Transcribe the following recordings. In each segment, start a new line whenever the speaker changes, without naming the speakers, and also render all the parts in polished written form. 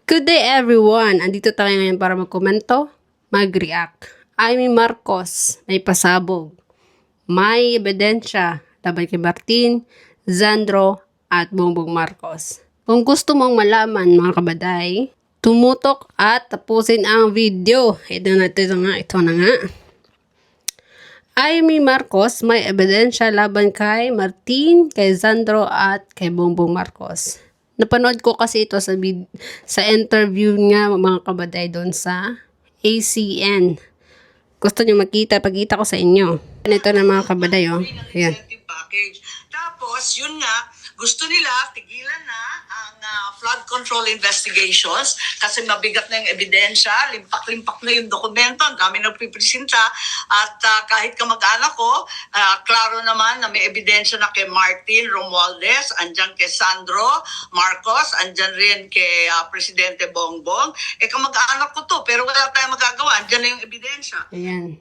Good day everyone! Andito tayo ngayon para magkomento, mag-react. Amy Marcos, may pasabog. May ebidensya laban kay Martin, Zandro, at Bongbong Marcos. Kung gusto mong malaman mga kabaday, tumutok at tapusin ang video. Ito na nga. Amy Marcos, may ebidensya laban kay Martin, kay Zandro, at kay Bongbong Marcos. Napanood ko kasi ito sa interview nga mga kabaday doon sa ACN. Gusto nyo makita, pagkita ko sa inyo. Ito na mga kabaday, oh. Ayan.
Tapos, yun nga, gusto nila tigilan na ang flood control investigations kasi mabigat na yung ebidensya, limpak-limpak na yung dokumento, ang dami nagpipresenta at kahit kamag-anak ko, klaro naman na may ebidensya na kay Martin Romualdez, andyan kay Sandro Marcos, andyan rin kay Presidente Bongbong. Kamag-anak ko to, pero wala tayong magagawa, andyan na yung ebidensya.
Ayan.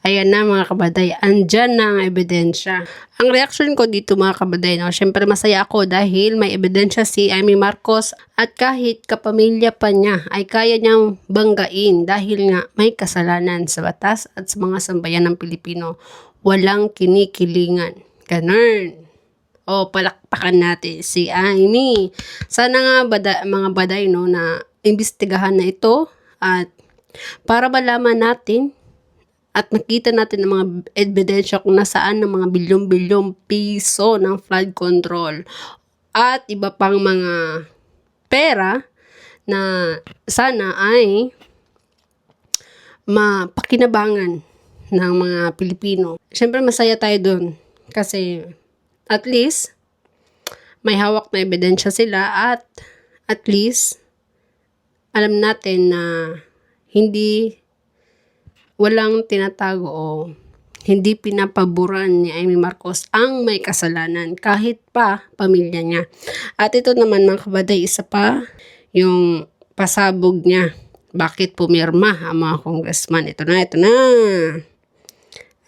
Ayan na mga kabaday, andyan na ang ebidensya. Ang reaction ko dito mga kabaday, no? Syempre masaya ako dahil may ebidensya si Amy Marcos at kahit kapamilya pa niya ay kaya niyang banggain dahil nga may kasalanan sa batas at sa mga sambayan ng Pilipino. Walang kinikilingan. Ganun. O palakpakan natin si Amy. Sana nga mga baday no, na imbestigahan na ito at para malaman natin at nakita natin ang mga ebidensya kung nasaan ng mga bilyong-bilyong piso ng flood control at iba pang mga pera na sana ay mapakinabangan ng mga Pilipino. Siyempre masaya tayo dun kasi at least may hawak na ebidensya sila at least alam natin na walang tinatago o hindi pinapaboran ni Amy Marcos ang may kasalanan kahit pa pamilya niya. At ito naman mga kabaday, isa pa yung pasabog niya. Bakit pumirma ang mga congressman? Ito na.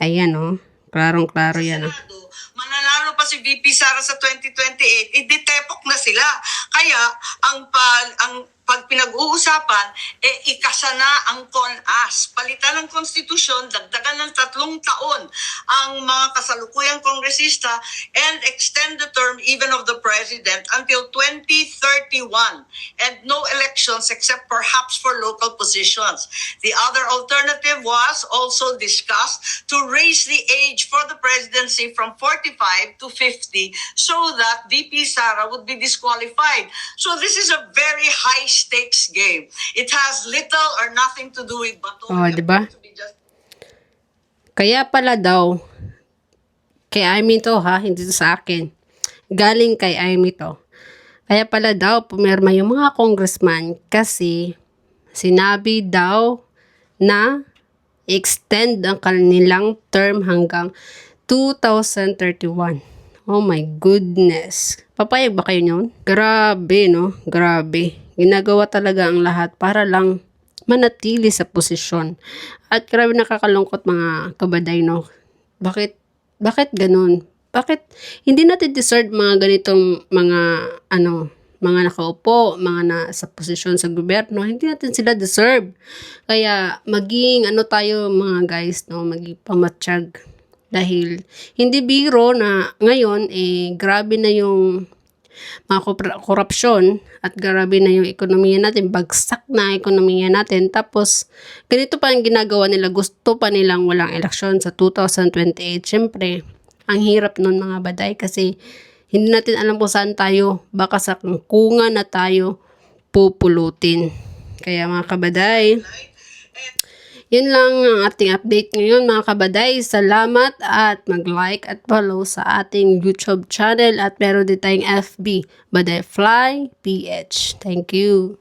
Ayan o. Klarong-klaro yan o.
Mananalo pa si VP Sara sa 2028, iditepok na sila. Kaya ang pag pinag-uusapan, ikasa na ang CONAS. Palitan ng konstitusyon, dagdagan ng 3 taon ang mga kasalukuyang kongresista and extend the term even of the president until 2031. And no elections except perhaps for local positions. The other alternative was also discussed to raise the age for the presidency from 45 to 50 so that VP Sara would be disqualified. So this is a very high stakes game. It has little or nothing to do with Bato.
Oh, diba? Kaya pala daw, kay Amy to ha, hindi to sa akin. Galing kay Amy to. Kaya pala daw, pumirma yung mga congressman kasi sinabi daw na extend ang kanilang term hanggang 2031. Oh my goodness. Papayag ba kayo nyon? Grabe, no? Grabe. Ginagawa talaga ang lahat para lang manatili sa posisyon. At grabe nakakalungkot mga kabaday, no? Bakit ganun? Bakit hindi natin deserve mga ganitong mga nakaupo, mga nasa posisyon sa gobyerno, hindi natin sila deserve. Kaya maging tayo mga guys, no? Maging pamatsyag. Dahil hindi biro na ngayon grabe na yung mga korupsyon at grabe na yung ekonomiya natin, bagsak na ekonomiya natin. Tapos ganito pa ang ginagawa nila, gusto pa nilang walang eleksyon sa 2028. Syempre, ang hirap nun mga baday kasi hindi natin alam kung saan tayo, baka sa kungkungan na tayo pupulutin. Kaya mga kabaday, yun lang ang ating update ngayon mga kabaday. Salamat at mag-like at follow sa ating YouTube channel at meron din tayong FB, Baday Fly PH. Thank you.